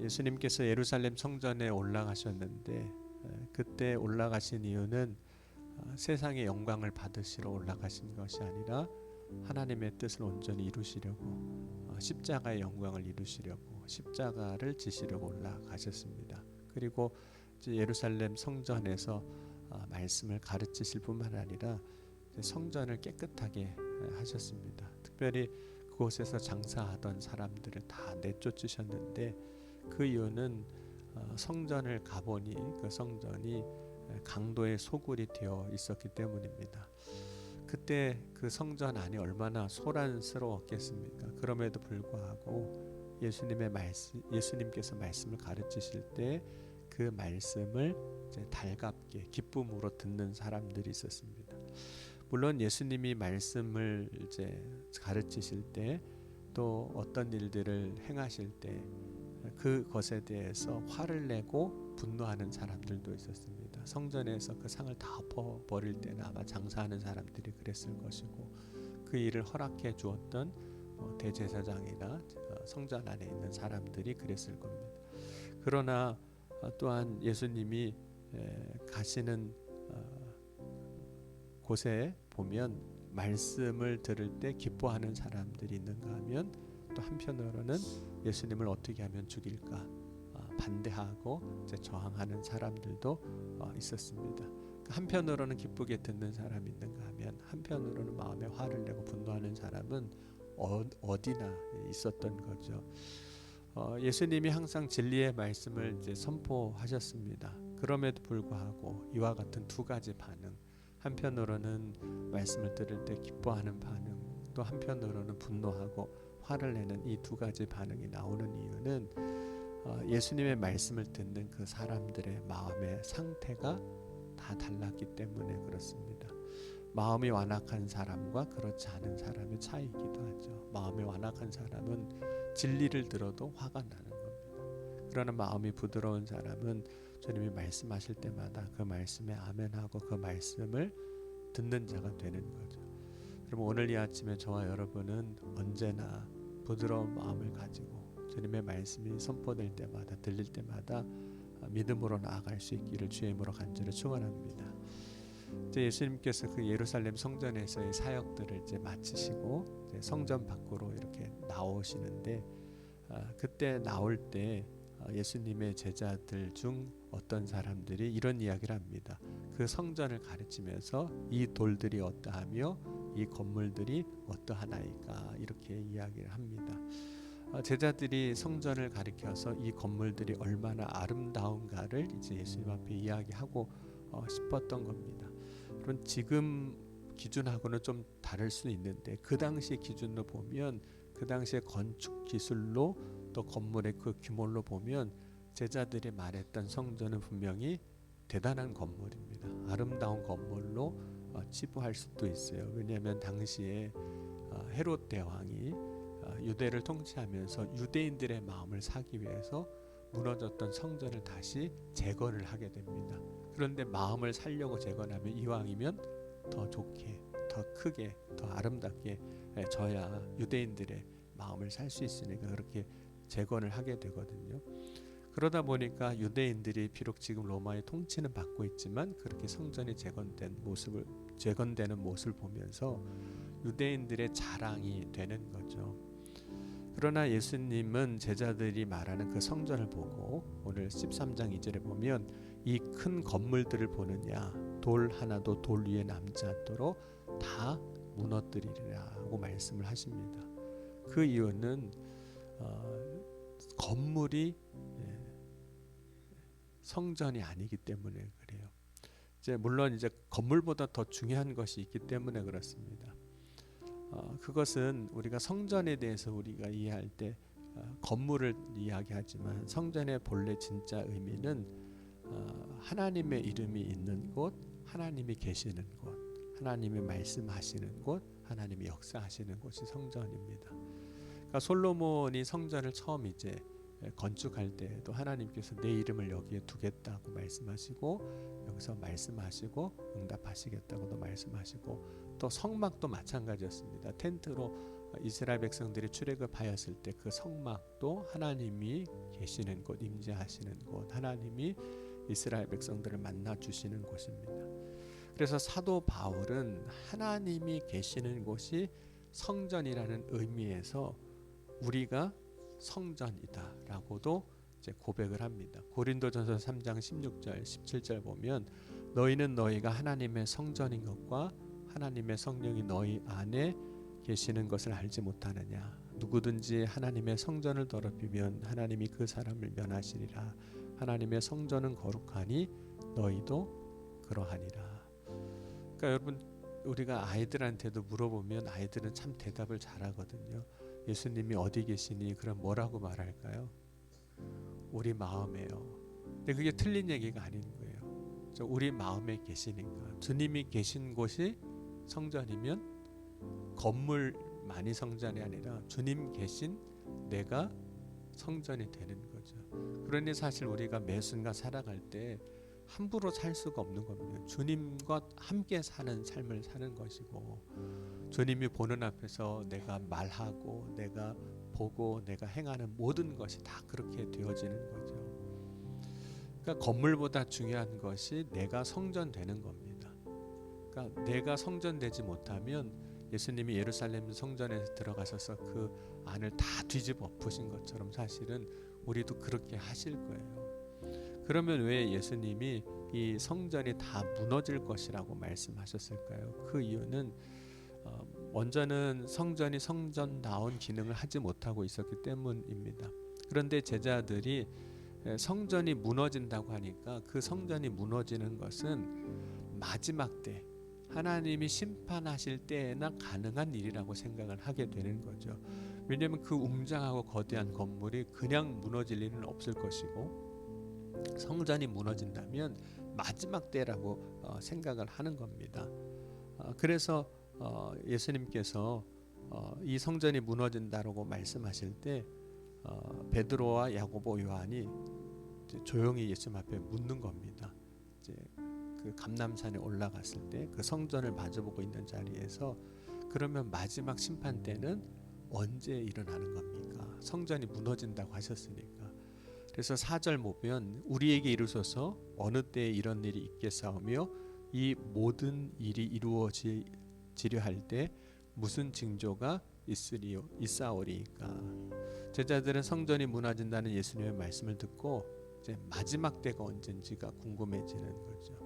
예수님께서 예루살렘 성전에 올라가셨는데 그때 올라가신 이유는 세상의 영광을 받으시러 올라가신 것이 아니라 하나님의 뜻을 온전히 이루시려고 십자가의 영광을 이루시려고 십자가를 지시려고 올라가셨습니다. 그리고 예루살렘 성전에서 말씀을 가르치실 뿐만 아니라 성전을 깨끗하게 하셨습니다. 특별히 그곳에서 장사하던 사람들을 다 내쫓으셨는데 그 이유는 성전을 가보니 그 성전이 강도의 소굴이 되어 있었기 때문입니다. 그때 그 성전 안이 얼마나 소란스러웠겠습니까? 그럼에도 불구하고 예수님께서 말씀을 가르치실 때 그 말씀을 이제 달갑게 기쁨으로 듣는 사람들이 있었습니다. 물론 예수님이 말씀을 이제 가르치실 때 또 어떤 일들을 행하실 때 그것에 대해서 화를 내고 분노하는 사람들도 있었습니다. 성전에서 그 상을 다 엎어버릴 때는 아마 장사하는 사람들이 그랬을 것이고 그 일을 허락해 주었던 대제사장이나 성전 안에 있는 사람들이 그랬을 겁니다. 그러나 또한 예수님이 가시는 곳에 보면 말씀을 들을 때 기뻐하는 사람들이 있는가 하면 또 한편으로는 예수님을 어떻게 하면 죽일까 반대하고 이제 저항하는 사람들도 있었습니다. 한편으로는 기쁘게 듣는 사람이 있는가 하면 한편으로는 마음에 화를 내고 분노하는 사람은 어디나 있었던 거죠. 예수님이 항상 진리의 말씀을 이제 선포하셨습니다. 그럼에도 불구하고 이와 같은 두 가지 반응, 한편으로는 말씀을 들을 때 기뻐하는 반응, 또 한편으로는 분노하고 화를 내는 이 두 가지 반응이 나오는 이유는 예수님의 말씀을 듣는 그 사람들의 마음의 상태가 다 달랐기 때문에 그렇습니다. 마음이 완악한 사람과 그렇지 않은 사람의 차이이기도 하죠. 마음이 완악한 사람은 진리를 들어도 화가 나는 겁니다. 그러나 마음이 부드러운 사람은 주님이 말씀하실 때마다 그 말씀에 아멘하고 그 말씀을 듣는 자가 되는 거죠. 그럼 오늘 이 아침에 저와 여러분은 언제나 부드러운 마음을 가지고 주님의 말씀이 선포될 때마다 들릴 때마다 믿음으로 나아갈 수 있기를 주의 이름으로 간절히 축원합니다. 이제 예수님께서 그 예루살렘 성전에서의 사역들을 이제 마치시고 이제 성전 밖으로 이렇게 나오시는데 그때 나올 때 예수님의 제자들 중 어떤 사람들이 이런 이야기를 합니다. 그 성전을 가르치면서 이 돌들이 어떠하며 이 건물들이 어떠하나이까 이렇게 이야기를 합니다. 제자들이 성전을 가리켜서 이 건물들이 얼마나 아름다운가를 이제 예수님 앞에 이야기하고 싶었던 겁니다. 그럼 지금 기준하고는 좀 다를 수 있는데 그 당시 기준으로 보면 그 당시의 건축 기술로 또 건물의 그 규모로 보면 제자들이 말했던 성전은 분명히 대단한 건물입니다. 아름다운 건물로 치부할 수도 있어요. 왜냐하면 당시에 헤롯 대왕이 유대를 통치하면서 유대인들의 마음을 사기 위해서 무너졌던 성전을 다시 재건을 하게 됩니다. 그런데 마음을 살려고 재건하면 이왕이면 더 좋게, 더 크게, 더 아름답게 져야 유대인들의 마음을 살 수 있으니까 그렇게 재건을 하게 되거든요. 그러다 보니까 유대인들이 비록 지금 로마의 통치는 받고 있지만 그렇게 성전이 재건되는 모습을 보면서 유대인들의 자랑이 되는 거죠. 그러나 예수님은 제자들이 말하는 그 성전을 보고 오늘 13장 2절에 보면 이 큰 건물들을 보느냐 돌 하나도 돌 위에 남지 않도록 다 무너뜨리리라고 말씀을 하십니다. 그 이유는 건물이 성전이 아니기 때문에 그래요. 물론 이제 건물보다 더 중요한 것이 있기 때문에 그렇습니다. 그것은 우리가 성전에 대해서 우리가 이해할 때 건물을 이야기하지만 성전의 본래 진짜 의미는 하나님의 이름이 있는 곳, 하나님이 계시는 곳, 하나님이 말씀하시는 곳, 하나님이 역사하시는 곳이 성전입니다. 그러니까 솔로몬이 성전을 처음 이제 건축할 때도 하나님께서 내 이름을 여기에 두겠다고 말씀하시고 여기서 말씀하시고 응답하시겠다고도 말씀하시고 또 성막도 마찬가지였습니다. 텐트로 이스라엘 백성들이 출애굽하였을 때 그 성막도 하나님이 계시는 곳, 임재하시는 곳, 하나님이 이스라엘 백성들을 만나 주시는 곳입니다. 그래서 사도 바울은 하나님이 계시는 곳이 성전이라는 의미에서 우리가 성전이다라고도 이제 고백을 합니다. 고린도전서 3장 16절 17절 보면 너희는 너희가 하나님의 성전인 것과 하나님의 성령이 너희 안에 계시는 것을 알지 못하느냐. 누구든지 하나님의 성전을 더럽히면 하나님이 그 사람을 면하시리라. 하나님의 성전은 거룩하니 너희도 그러하니라. 그러니까 여러분, 우리가 아이들한테도 물어보면 아이들은 참 대답을 잘하거든요. 예수님이 어디 계시니? 그럼 뭐라고 말할까요? 우리 마음에요. 근데 그게 틀린 얘기가 아닌 거예요. 우리 마음에 계시니까. 주님이 계신 곳이 성전이면 건물만이 성전이 아니라 주님 계신 내가 성전이 되는 거죠. 그러니 사실 우리가 매 순간 살아갈 때 함부로 살 수가 없는 겁니다. 주님과 함께 사는 삶을 사는 것이고, 주님이 보는 앞에서 내가 말하고 내가 보고 내가 행하는 모든 것이 다 그렇게 되어지는 거죠. 그러니까 건물보다 중요한 것이 내가 성전되는 겁니다. 그러니까 내가 성전되지 못하면 예수님이 예루살렘 성전에 들어가셔서 그 안을 다 뒤집어 엎으신 것처럼 사실은 우리도 그렇게 하실 거예요. 그러면 왜 예수님이 이 성전이 다 무너질 것이라고 말씀하셨을까요? 그 이유는 먼저는 성전이 성전다운 기능을 하지 못하고 있었기 때문입니다. 그런데 제자들이 성전이 무너진다고 하니까 그 성전이 무너지는 것은 마지막 때 하나님이 심판하실 때에나 가능한 일이라고 생각을 하게 되는 거죠. 왜냐하면 그 웅장하고 거대한 건물이 그냥 무너질 일은 없을 것이고, 성전이 무너진다면 마지막 때라고 생각을 하는 겁니다. 그래서 예수님께서 이 성전이 무너진다라고 말씀하실 때 베드로와 야고보, 요한이 이제 조용히 예수님 앞에 묻는 겁니다. 이제 그 감람산에 올라갔을 때 그 성전을 마주보고 있는 자리에서 그러면 마지막 심판 때는 언제 일어나는 겁니까? 성전이 무너진다고 하셨으니까. 그래서 4절 보면 우리에게 이루소서 어느 때에 이런 일이 있겠사오며 이 모든 일이 이루어지려 할 때 무슨 징조가 있사오리이까. 제자들은 성전이 무너진다는 예수님의 말씀을 듣고 이제 마지막 때가 언젠지가 궁금해지는 거죠.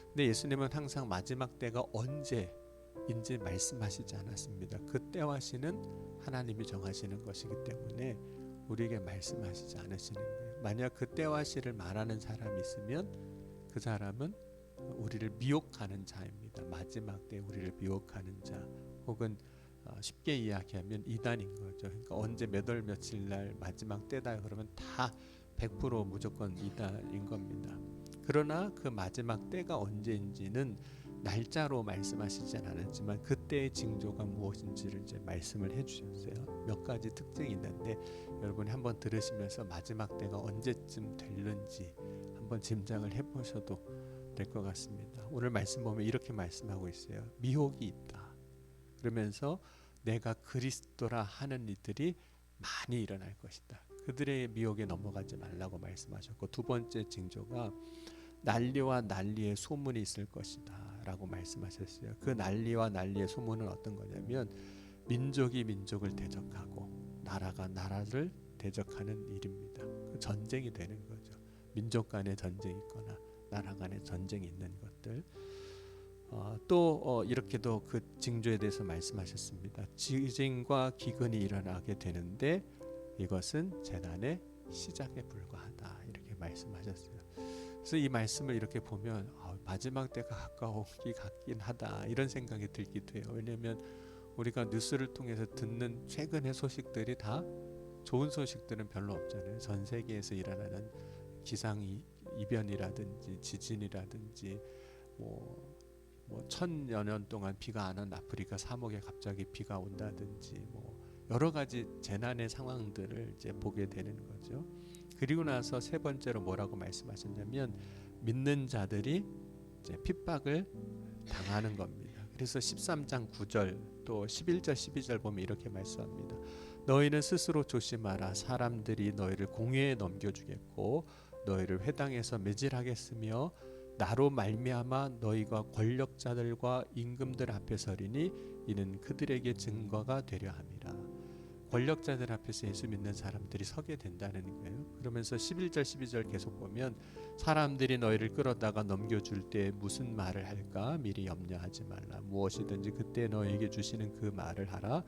근데 예수님은 항상 마지막 때가 언제인지 말씀하시지 않았습니다. 그 때와 시는 하나님이 정하시는 것이기 때문에 우리에게 말씀하시지 않으시는 거예요. 만약 그 때와 시를 말하는 사람이 있으면 그 사람은 우리를 미혹하는 자입니다. 마지막 때 우리를 미혹하는 자, 혹은 쉽게 이야기하면 이단인 거죠. 그러니까 언제 몇 월 며칠 날 마지막 때다 그러면 다 100% 무조건 이단인 겁니다. 그러나 그 마지막 때가 언제인지는 날짜로 말씀하시진 않았지만 그때의 징조가 무엇인지를 이제 말씀을 해주셨어요. 몇 가지 특징이 있는데 여러분이 한번 들으시면서 마지막 때가 언제쯤 될는지 한번 짐작을 해보셔도 될 것 같습니다. 오늘 말씀 보면 이렇게 말씀하고 있어요. 미혹이 있다. 그러면서 내가 그리스도라 하는 이들이 많이 일어날 것이다. 그들의 미혹에 넘어가지 말라고 말씀하셨고, 두 번째 징조가 난리와 난리의 소문이 있을 것이다 라고 말씀하셨어요. 그 난리와 난리의 소문은 어떤 거냐면 민족이 민족을 대적하고 나라가 나라를 대적하는 일입니다. 그 전쟁이 되는 거죠. 민족 간의 전쟁이 있거나 나라 간의 전쟁이 있는 것들. 또 이렇게도 그 징조에 대해서 말씀하셨습니다. 지진과 기근이 일어나게 되는데 이것은 재난의 시작에 불과하다 이렇게 말씀하셨어요. 그래서 이 말씀을 이렇게 보면 마지막 때가 가까우기 같긴 하다 이런 생각이 들기도 해요. 왜냐하면 우리가 뉴스를 통해서 듣는 최근의 소식들이 다 좋은 소식들은 별로 없잖아요. 전 세계에서 일어나는 기상 이변이라든지 지진이라든지 뭐 1000여 년 동안 비가 안 온 아프리카 사막에 갑자기 비가 온다든지 뭐 여러 가지 재난의 상황들을 이제 보게 되는 거죠. 그리고 나서 세 번째로 뭐라고 말씀하셨냐면 믿는 자들이 이제 핍박을 당하는 겁니다. 그래서 13장 9절 또 11절 12절 보면 이렇게 말씀합니다. 너희는 스스로 조심하라. 사람들이 너희를 공회에 넘겨주겠고 너희를 회당에서 매질하겠으며 나로 말미암아 너희가 권력자들과 임금들 앞에 서리니 이는 그들에게 증거가 되려 함이라. 권력자들 앞에서 예수 믿는 사람들이 서게 된다는 거예요. 그러면서 11절 12절 계속 보면 사람들이 너희를 끌어다가 넘겨줄 때 무슨 말을 할까 미리 염려하지 말라. 무엇이든지 그때 너희에게 주시는 그 말을 하라.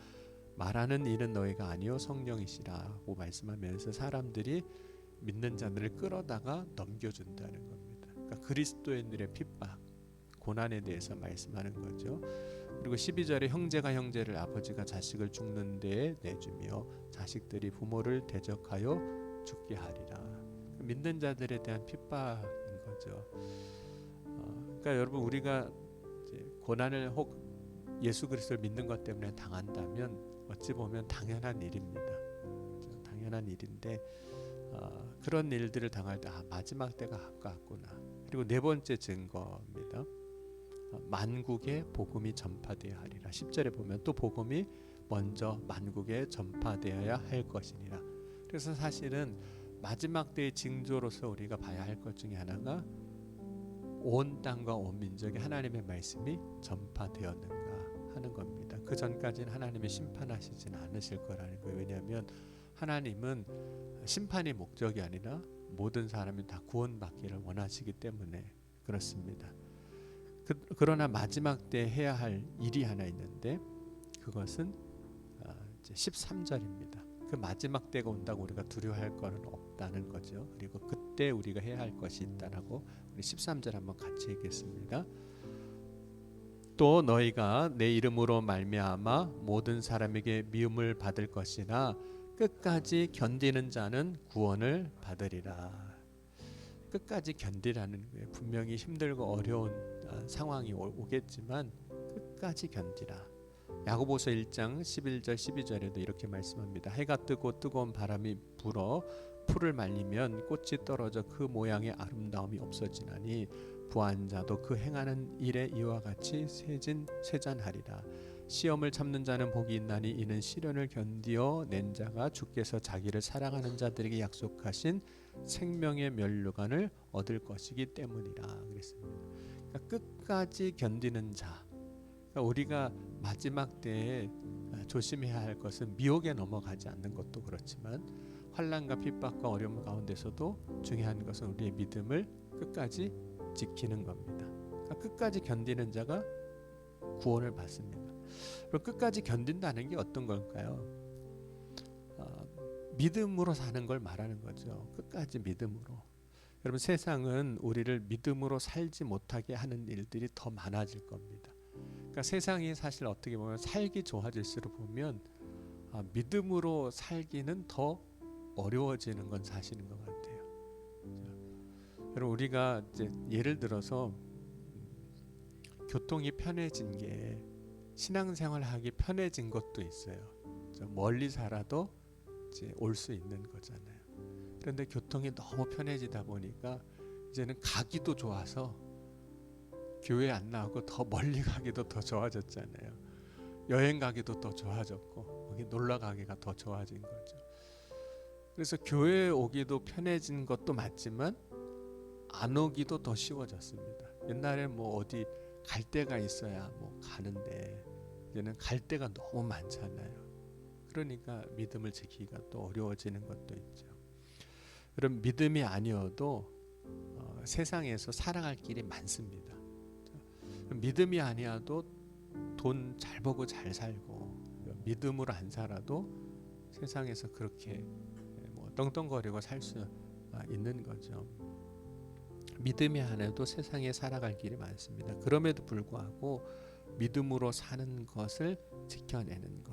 말하는 이는 너희가 아니요 성령이시라고 말씀하면서 사람들이 믿는 자들을 끌어다가 넘겨준다는 겁니다. 그러니까 그리스도인들의 핍박, 고난에 대해서 말씀하는 거죠. 그리고 12절에 형제가 형제를 아버지가 자식을 죽는 데에 내주며 자식들이 부모를 대적하여 죽게 하리라. 믿는 자들에 대한 핍박인 거죠. 그러니까 여러분 우리가 이제 고난을 혹 예수 그리스도를 믿는 것 때문에 당한다면 어찌 보면 당연한 일입니다. 당연한 일인데 그런 일들을 당할 때 마지막 때가 가까웠구나. 그리고 네 번째 증거입니다. 만국에 복음이 전파되어야 하리라. 10절에 보면 또 복음이 먼저 만국에 전파되어야 할 것이니라. 그래서 사실은 마지막 때의 징조로서 우리가 봐야 할 것 중에 하나가 온 땅과 온 민족에 하나님의 말씀이 전파되었는가 하는 겁니다. 그 전까지는 하나님이 심판하시지는 않으실 거라는 거예요. 왜냐하면 하나님은 심판이 목적이 아니라 모든 사람이 다 구원받기를 원하시기 때문에 그렇습니다. 그러나 마지막 때 해야 할 일이 하나 있는데 그것은 이제 13절입니다. 그 마지막 때가 온다고 우리가 두려워할 것은 없다는 거죠. 그리고 그때 우리가 해야 할 것이 있다라고 우리 13절 한번 같이 읽겠습니다. 또 너희가 내 이름으로 말미암아 모든 사람에게 미움을 받을 것이나 끝까지 견디는 자는 구원을 받으리라. 끝까지 견디라는 거예요. 분명히 힘들고 어려운 상황이 오겠지만 끝까지 견디라. 야고보서 1장 11절 12절에도 이렇게 말씀합니다. 해가 뜨고 뜨거운 바람이 불어 풀을 말리면 꽃이 떨어져 그 모양의 아름다움이 없어지나니 부한 자도 그 행하는 일에 이와 같이 세잔하리라. 시험을 참는 자는 복이 있나니 이는 시련을 견디어 낸 자가 주께서 자기를 사랑하는 자들에게 약속하신 생명의 면류관을 얻을 것이기 때문이라 그랬습니다. 그러니까 끝까지 견디는 자. 그러니까 우리가 마지막 때에 조심해야 할 것은 미혹에 넘어가지 않는 것도 그렇지만 환난과 핍박과 어려움 가운데서도 중요한 것은 우리의 믿음을 끝까지 지키는 겁니다. 그러니까 끝까지 견디는 자가 구원을 받습니다. 그리고 끝까지 견딘다는 게 어떤 걸까요? 믿음으로 사는 걸 말하는 거죠. 끝까지 믿음으로. 여러분 세상은 우리를 믿음으로 살지 못하게 하는 일들이 더 많아질 겁니다. 그러니까 세상이 사실 어떻게 보면 살기 좋아질수록 보면 믿음으로 살기는 더 어려워지는 건 사실인 것 같아요. 여러분 우리가 이제 예를 들어서 교통이 편해진 게 신앙생활하기 편해진 것도 있어요. 멀리 살아도 이제 올 수 있는 거잖아요. 그런데 교통이 너무 편해지다 보니까 이제는 가기도 좋아서 교회 안 나오고 더 멀리 가기도 더 좋아졌잖아요. 여행 가기도 더 좋아졌고 거기 놀러 가기가 더 좋아진 거죠. 그래서 교회에 오기도 편해진 것도 맞지만 안 오기도 더 쉬워졌습니다. 옛날에 뭐 어디 갈 데가 있어야 뭐 가는데 이제는 갈 데가 너무 많잖아요. 그러니까 믿음을 지키기가 또 어려워지는 것도 있죠. 그럼 믿음이 아니어도 세상에서 살아갈 길이 많습니다. 믿음이 아니어도 돈 잘 벌고 잘 살고 믿음으로 안 살아도 세상에서 그렇게 뭐 떵떵거리고 살 수 있는 거죠. 믿음이 아니어도 세상에 살아갈 길이 많습니다. 그럼에도 불구하고 믿음으로 사는 것을 지켜내는 것,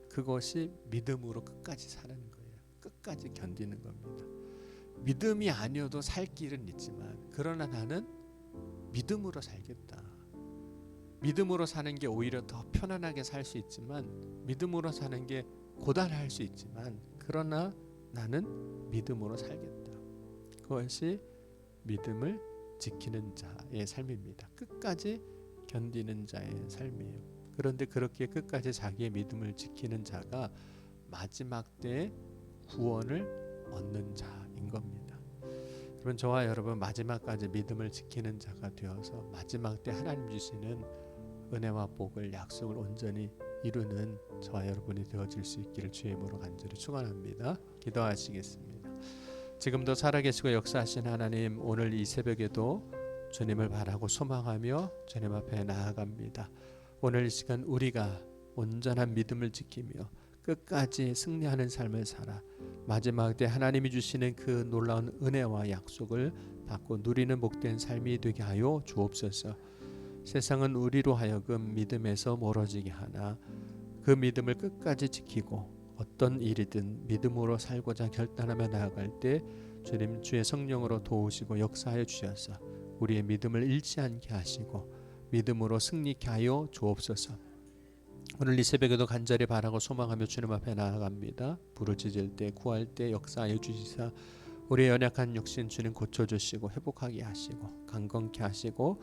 그것이 믿음으로 끝까지 사는 거예요. 끝까지 견디는 겁니다. 믿음이 아니어도 살 길은 있지만 그러나 나는 믿음으로 살겠다. 믿음으로 사는 게 오히려 더 편안하게 살 수 있지만 믿음으로 사는 게 고단할 수 있지만 그러나 나는 믿음으로 살겠다. 그것이 믿음을 지키는 자의 삶입니다. 끝까지 견디는 자의 삶이에요. 그런데 그렇게 끝까지 자기의 믿음을 지키는 자가 마지막 때 구원을 얻는 자인 겁니다. 그러면 저와 여러분 마지막까지 믿음을 지키는 자가 되어서 마지막 때 하나님 주시는 은혜와 복을 약속을 온전히 이루는 저와 여러분이 되어질 수 있기를 주의 이름으로 간절히 축원합니다. 기도하시겠습니다. 지금도 살아계시고 역사하신 하나님, 오늘 이 새벽에도 주님을 바라고 소망하며 주님 앞에 나아갑니다. 오늘 이 시간 우리가 온전한 믿음을 지키며 끝까지 승리하는 삶을 살아 마지막 때 하나님이 주시는 그 놀라운 은혜와 약속을 받고 누리는 복된 삶이 되게 하여 주옵소서. 세상은 우리로 하여금 믿음에서 멀어지게 하나 그 믿음을 끝까지 지키고 어떤 일이든 믿음으로 살고자 결단하며 나아갈 때 주님 주의 성령으로 도우시고 역사하여 주셔서 우리의 믿음을 잃지 않게 하시고 믿음으로 승리케 하여 주옵소서. 오늘 이 새벽에도 간절히 바라고 소망하며 주님 앞에 나아갑니다. 부르짖을 때 구할 때 역사하여 주시사 우리의 연약한 육신 주님 고쳐주시고 회복하게 하시고 강건케 하시고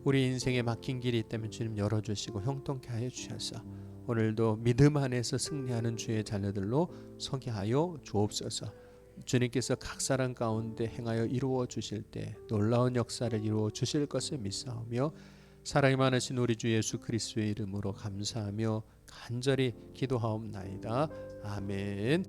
우리 인생에 막힌 길이 있다면 주님 열어주시고 형통케 하여 주셔서 오늘도 믿음 안에서 승리하는 주의 자녀들로 서게 하여 주옵소서. 주님께서 각 사람 가운데 행하여 이루어 주실 때 놀라운 역사를 이루어 주실 것을 믿사오며 사랑이 많으신 우리 주 예수 그리스도의 이름으로 감사하며 간절히 기도하옵나이다. 아멘.